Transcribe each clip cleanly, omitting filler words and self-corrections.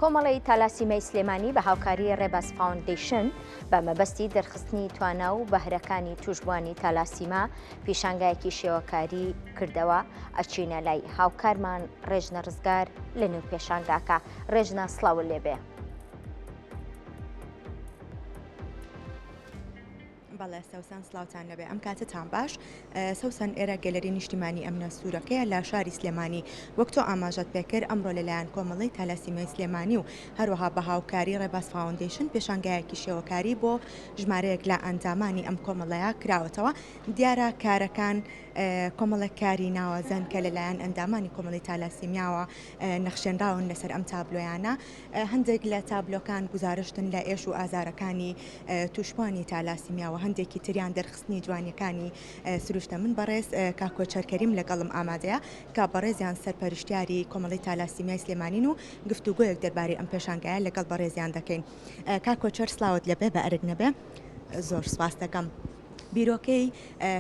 کۆمەڵی تالاسیمەی سلێمانی بە هاوکاری ڕێباز فاوندیشن بە مەبەستی دەرخستنی توانە و بەهرەکانی توشبوانی تالاسیما پیشانگایەکی شێوەکاری کردەوە. ئەچینە لای هاوکارمان ڕێژنە ڕزگار لە نێو پێشانگاکە. ڕێژنە سڵاو لێبێ. بەڵێ سەوسان سلااوان لەبێ ئەم کاتتان باش. سەوسان ئێرە گەلەری نیشتیمانی ئەمنە سوورەکەیە لە شاری سلێمانی وەکتۆ ئاماژەت پێکرد ئەمڕۆ لەلایەن کۆمەڵی تالاسیمەی سلێمانی و هەروەها بە هاوکاری ڕێباز فاوندیشن پێشانگایەکی شێوەکاری بۆ ژمارەیەک لە ئەندامانی ئەم کۆمەڵەیە کراوەتەوە. دیارە کارەکان کۆمەڵە کاری ناوازەن کە لەلایەن ئەندامانی کۆمەڵی تالاسیمیاوە نەخشێنراون لەسەر ئەم تابلۆیانە. هەندێک لە تابلۆکان گزارشتن لە ئێش و ئازارەکانی توشبوانی تالاسیمیاوە، هەندێکی تریان دەرخستنی جوانیەکانی سروشتە. من بەڕێز کاکۆچەرکەریم لەگەڵم ئامادەیە کا بەڕێزیان سەرپەرشتیاری کۆمەڵی تالاسیمیای سلێمانین و گفتوگۆیەک دەربارەی ئەم پێشانگایە لەگەڵ بەڕێزیان دەکەین. کاکۆچەر سلااوت لەبێ بە ئەرگ نەبێ. زۆر سپاس دەکەم. بیرۆکەی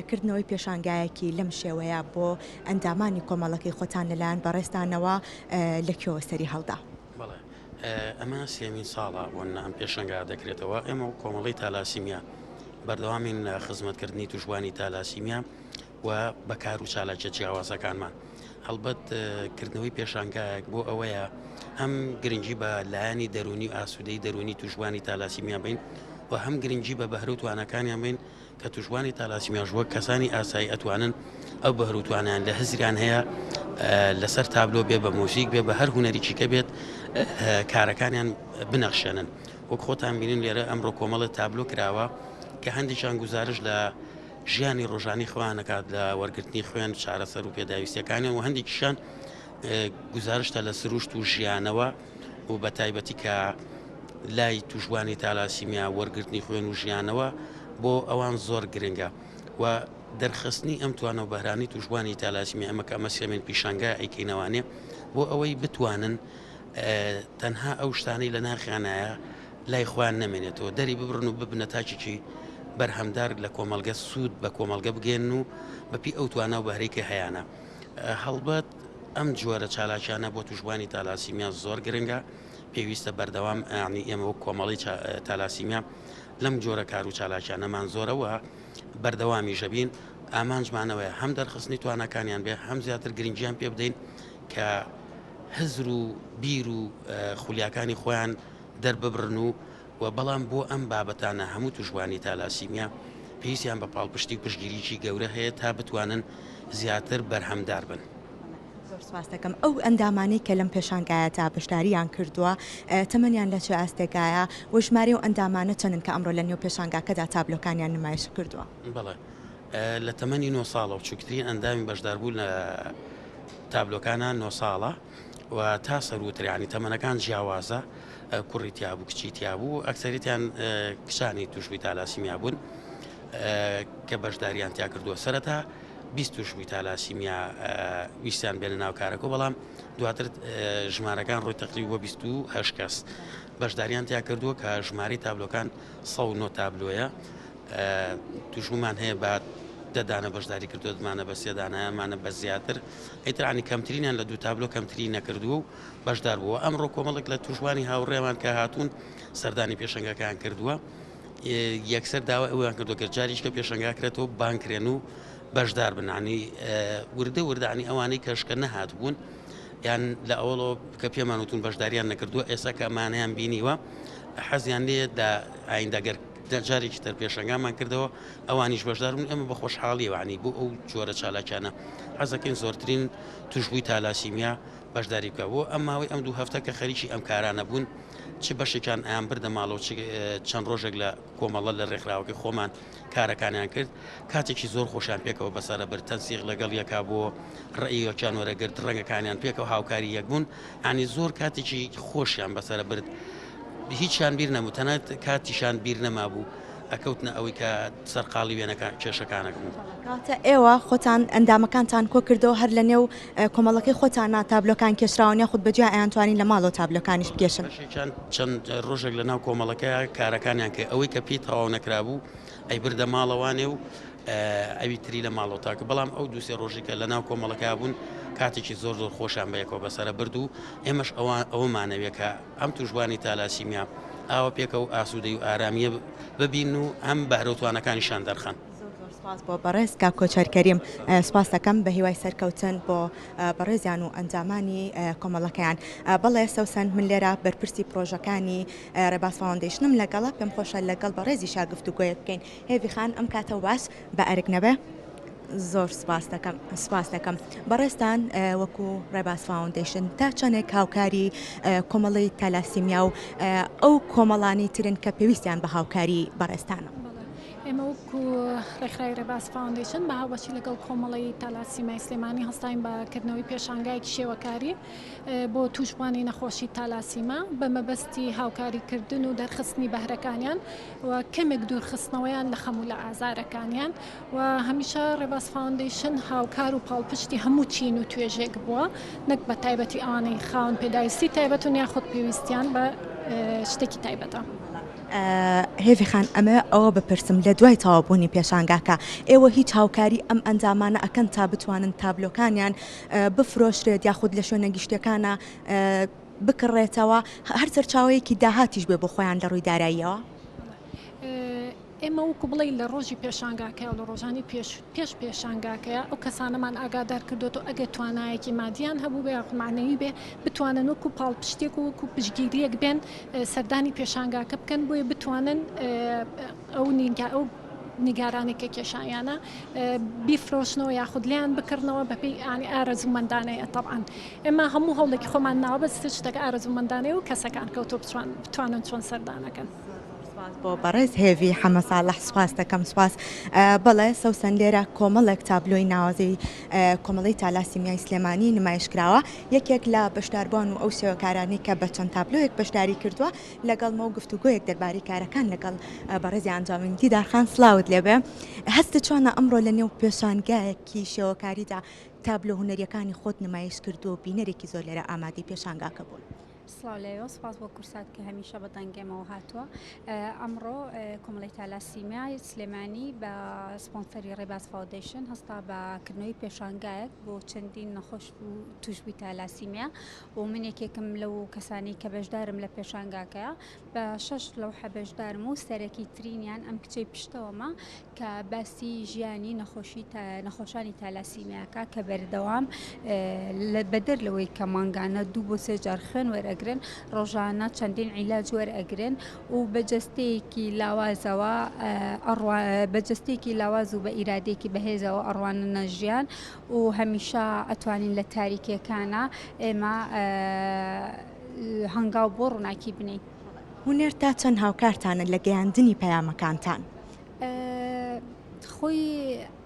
کردنەوەی پێشانگایەکی لەم شێوەیە بۆ ئەندامانی کۆمەڵەکەی خۆتان لەلایەن بەڕێستانەوە لەکوێوە سەری هەڵدا؟ بەڵێ ئەمە سێمین ساڵە بۆن ئەم پێشەنگا دەکرێتەوە. ئێمە کۆمەڵی تالاسیمیا بەردەوامین لە خزمەتکردنی توشبوانی تالاسیمیا و بەکار و چالاکیە جیاوازەکانمان. هەڵبەت کردنەوەی پێشانگایەک بۆ ئەوەیە هەم گرنگی بە لایەنی دەرونی و ئاسوودەی دەرونی توشبوانی تالاسیمیا بین و هەم گرنگی بە بەهرە و توانەکانیان بین کە توشبوانی تالاسیمیاش وەک کەسانی ئاسایی ئەتوانن ئەو بەهرە و توانیان لە هەزریان هەیە لەسەر تابلۆ بێ، بە مۆسیک بێ، بە هەر هونەریکی کە بێت کارەکانیان بنەخشێنن. وەک خۆتان بینین لێرە ئەمڕۆ کۆمەڵە تابلۆ کراوە کە هەندێکیان گزارش لە ژیانی ڕۆژانی خۆیانەکات لە وەرگرتنی خوێن چارەسەر و پێداویستیەکانیان و هەندێکیشان گزارشتە لە سروشت و ژیانەوە و بە تایبەتی کە لای توشبوانی تالاسیمیا وەرگرتنی خوێن و ژیانەوە بۆ ئەوان زۆر گرنگە و دەرخستنی ئەم توانە و بەهرانی توشبوانی تالاسیمیا ئەمە کە ئەمە سێمین پیشانگای ئەیکەینەوانێ بۆ ئەوەی بتوانن تەنها ئەو شتانەی لە ناخیانایە لای خۆیان نەمێنێتەوە، دەری ببڕن و ببنە تاچێکی بەرهەمدار لە کۆمەلگە سوود بە کۆمەلگە بگێن و بەپی ئەو توانە و بەهرەیەکی هەیەە. هەڵبەت ئەم جۆرە چالاکیانە بۆ توشبوانی تالاسیمیا زۆر گرنگە. پێویستە بەردەوام ینی ئێمە وەک کۆمەڵی تالاسیمیا لەم جۆرە کار و چالاکیانەمان زۆرەوە بەردەوامی ژەبین. ئامانجمانەوەی هەم دەرخستنی توانەکانیان بێ، هەم زیاتر گرنگیان پێ بدەین کە هزر و بیر و خولیاکانی خۆیان دەرببڕن و بەڵام بۆ ئەم بابەتانە هەموو توشبوانی تالاسیمیا پێویستیان بە پاڵپشتی و پشتگیریی گەورە هەیە تا بتوانن زیاتر بەرهەمدار بن. زۆر سپاس دەکەم. ئەو ئەندامانەی کە لەم پێشانگایە تا بەشداریان کردووە تەمەنیان لە چه ئاستێکایە و ژمارە و ئەندامانە چەندن کە ئەمڕۆ لە نێو پێشانگاکەدا تابلۆکانیان نمایش کردووە؟ بەڵێ لە تەمەنی 9 ساڵە و چوکترین ئەندامی بەشداربوو لە تابلۆکانە 9 ساڵە و تا سەروتریانی تەمەنەکان جیاوازە، کوڕی تیابوو، کچی تیابوو، ئەکسەریتیان کشانی توشبووی تالاسیمیا بوون کە بەشداریان تیا کردووە. سەرەتا 20 توشبووی تالاسیمیا ویستیان بێنە ناو کارەکە، بەڵام دواتر ژمارەکان ڕۆی تەقریبا بۆ 28 کەس بەشداریان تیا کردووە کە ژماری تابلۆکان 109 تابلۆیە. توشبوومان هەیە بە دەدانە بەشداری کردو دمانە بە سێدانایانمانە بە زیاتر ئەیترانی کەمترینیان لە دوو تابلۆ کەمتری نەکردووە و بەشدار بووە. ئەمڕۆ کۆمەڵێک لە توشبوانی هاوڕێمان کە هاتوون سەردانی پێشەنگەکان کردووە، یەکسەر داوای ئەویان کردووە کە جاریشکە پێشەنگاکرێتەوە بانکرێن و بەشدار بنانی وردە وردانی ئەوانەی کەشکە نەهات بوون یان لە ئەوڵۆ کە پێمان وتون بەشداریان نەکردووە، ئێستا کە ئەمانەیان بینیوە حەزیان لێ ئایندەگەر جارێکی تر پێشەنگامان کردەوە ئەوانیش بەشدار بوون. ئەمە بە خۆشحاڵی وانی بۆ ئەو جۆرە چالاکیانە حەزەکەین زۆرترین توشبووی تالاسیمیا بەشداری بکە. بۆ ئەم ماوەی ئەم دوو هەفتە کە خەریکی ئەم کارانە بوون، چ بەشێکیان ئەیان بردە ماڵەوە چەند ڕۆژێک لە کۆمەڵە لە ڕێکخراوەکەی خۆمان کارەکانیان کرد، کاتێکی زۆر خۆشیان پێکەوە بەسەرە بر تەنسیق لەگەڵ یەکا بۆ ڕێیەکیان وەرەگرت، ڕەنگەکانیان پێکەوە هاوکاری یەک بوون، ینی زۆر کاتێکی خۆشیان بەسەرە برد. هیچیان بیر نەبوو، تەنانەت کاتیشان بیر نەما بوو ئەکەوتنە ئەوەی کە سەرقاڵی وێنەکان کێشەکانەکە بوو. کاتە ئێوە خۆتان ئەندامەکانتان کۆ کردەوە هەر لە نێو کۆمەڵەکەی خۆتانە تابلۆکان کێشراوە خودت بەجیا ئەیانتوانین لە ماڵەوە تابلۆکانیش بکێشن؟ چەند ڕۆژێک لە ناو کۆمەڵەکەیە کارەکانیان کە ئەوەی کە پێی تەواو نەکرابوو ئەی بردە ماڵەوانێ و ئەوی تری لە ماڵەوە تاکە، بەڵام ئەو دووسێ ڕۆژێکە لە ناو کۆمەڵەکە بوون کاتێکی زۆر خۆشیان بەیەکەوە بەسەرە برد و ئێمەش ئەوەمانەوێت کە ئەم توژبانی تالاسیمیا ئاوە پێکە و ئاسوودەی و ئارامیە ببین و ئەم بەرەوتوانەکانیشان دەرخەن. سپاس بۆ بەڕێز کا کۆچەرکەریم سپاس دەکەم بە هیوای سەرکەوتن بۆ بەڕێزیان و ئەنجامانی کۆمەڵەکەیان. بەڵێ سەوسن من لێرە بەرپرسی پرۆژەکانی ڕێباز فاوندیشنم لەگەڵە پێم خۆشە لەگەڵ بەڕێزی گفتوگۆیە بکەین. هێوی خان ئەم کاتەوە باش بە ئەرک نەبێ. زۆر سپاس دەکەم بەڕێستان وەکو ڕێباز فاوندیشن تا چەندێک هاوکاری کۆمەڵی تالاسیمیا و ئەو کۆمەڵانی ترن کە پێویستیان بە هاوکاری بەڕێستانە. ئێمە وەکو ڕێکخراوی ڕێباز فاوندیشن بە هاوبەشی لەگەڵ کۆمەڵی تالاسیمای سلێمانی هەستاین بەکردنەوەی پێشانگایەکی شێوەکاری بۆ توشبوانی نەخۆشی تالاسیما بە مەبەستی هاوکاریکردن و دەرخستنی بەهرەکانیان و کەمێک دوورخستنەوەیان لە خەموو لە ئازارەکانیان و هەمیشە ڕێباز فاوندیشن هاوکار و پاڵپشتی هەموو چین و توێژێک بووە نەک بە تایبەتی ئەوانەی خاوەن پێداویستی تایبەتون یاخود پێویستیان بە شتێکی تایبەتە. هێوی خان ئەمە ئەوە بپرسم لە دوای تەواوبوونی پێشانگاکە ئێوە هیچ هاوکاری ئەم ئەنجامانە ئەکەن تا بتوانن تابلۆکانیان بفرۆشرێت یاخود لە شوێنە گشتەکانە بکڕێتەوە هەر سەرچاوەیەکی داهاتیش بێ بۆ خۆیان لە ڕووی داراییەوە. ئێمە وەکو بڵێ لە ڕۆژی پێشانگاکەیە و لە ڕۆژانی پێش پێشانگاکەیە ئەو کەسانەمان ئاگادار کردوێت و ئەگە توانایەکی مادیان هەبوو بێ یاخمانەوی بێ بتوانن وەکو پاڵپشتێک و وەکو پشگیریەک بێن سەردانی پێشانگاکە بکەن بۆیە بتوانن ئەو نیگارانێکە کێشایانە بیفرۆشنەوە یاخود لیان بکردنەوە بەپی ئانی ئارەزومەندانەیە تەبعاً ئێمە هەموو هەوڵێکی خۆمان ناوە بە شتێک ئارەزومەندانەیە و کەسەکان کەوتۆ بتوانن چۆن سەردانەکەن. بۆ بەڕێز هێوی حەمە ساڵح سپاس دەکەم سپاس بەڵێ سەوسن لێرە کۆمەڵێک تابلۆی ناوازەی کۆمەڵی تالاسیمیای سلێمانی نمایشکراوە یەکێک لە بەشداربوون و ئەو سێوەکارانی کە بە چەند تابلۆیەک بەشداری کردووە لەگەڵمە و گفتوگۆیەک دەربارەی کارەکان لەگەڵ بەڕێزی ئەنجامین دیدارخان سلااوت لێبێ هەستە چۆنە ئەمڕۆ لە نێو پێشانگایەکی شێوەکاریدا تابلۆ هونەریەکانی خۆت نمایش کردو و بینەرێکی زۆر لێرە ئامادەی پێشانگاکە بوون. سڵاو لێوە سپاس بۆ کورسات کە هەمیشە بەدەنگێمەوە هاتووە ئەمڕۆ کۆمەڵی تالاسیمیای سلێمانی بە سپۆنسەری ڕێباز فاوندیشن هەستا بەکردنەوەی پێشانگایەک بۆ چەندین نەخۆش و توشبووی تالاسیمیا و من یەکێکم لەو کەسانی کە بەشدارم لە پێشانگاکەیە بە 6 لەو بەشدارم و سەرەکی ترینیان ئەم کچەی پشتەوەمە کە باسی ژیانی نەخۆشانی تالاسیمیاکە کە بەردەوام بەدەر لەوەی کە مانگانە 2 بۆ 3 جار خوێن وەرئەگرن ڕۆژانە چەندین عیلاج وەرئەگرن و بەجەستەیەکی لاوازەوە بەجەستێکی لاواز و بە ئیرادێکی بەهێزەوە ئەڕوانە ژیان و هەمیشە ئەتوانین لە تاریکیەکانە ئێمە هەنگاو بۆ ڕووناکی بنین. هونێر تا چەند هاوکارتانە لە گەیاندنی پەیامەکانتان؟ خۆی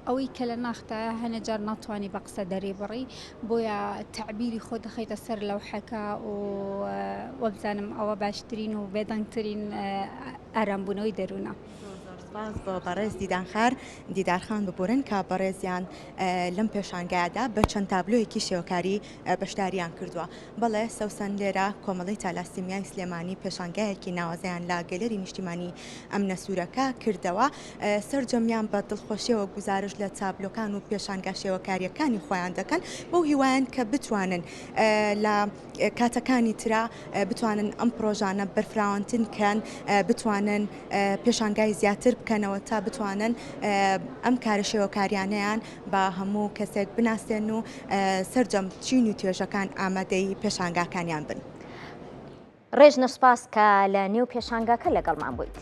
ئەوەی کە لە ناختایە هەنە جار ناتوانانی بە قسە دەرێ بڕی بۆیە تعبیری خۆ دەخەیتە سەر لەوحەکە و وەبزانم ئەوە باشترین و بێدەنگترین ئارامبوونەوەی دەروونە. سپاس بۆ بەڕێز دیدارخان ببورن کە بەڕێزیان لەم پێشانگایدا بە چەند تابلۆیەکی شێوەکاری بەشداریان کردووە. بەڵێ سەوسن لێرە کۆمەڵی تالاسیمیای سلێمانی پێشانگایەکی ناوازیان لا گەلەری نیشتیمانی ئەمنە سوورەکە کردەوە سەرجەمیان بە دڵخۆشیەوە گزارش لە تابلۆکان و پێشانگا شێوەکاریەکانی خۆیان دەکەن بۆ هیوایان کە بتوانن لە کاتەکانی ترا بتوانن ئەم پرۆژانە بەرفراوانتن کەن بتوانن پێشانگای زیاتر بکەنەوە تا بتوانن ئەم کارە شێوەکاریانەیان بە هەموو کەسێک بناسێن و سەرجەم چین و توێژەکان ئامادەی پێشانگاکانیان بن. ڕێژنە سپاس کە لە نێو پێشانگاکە لەگەڵمان بوویت.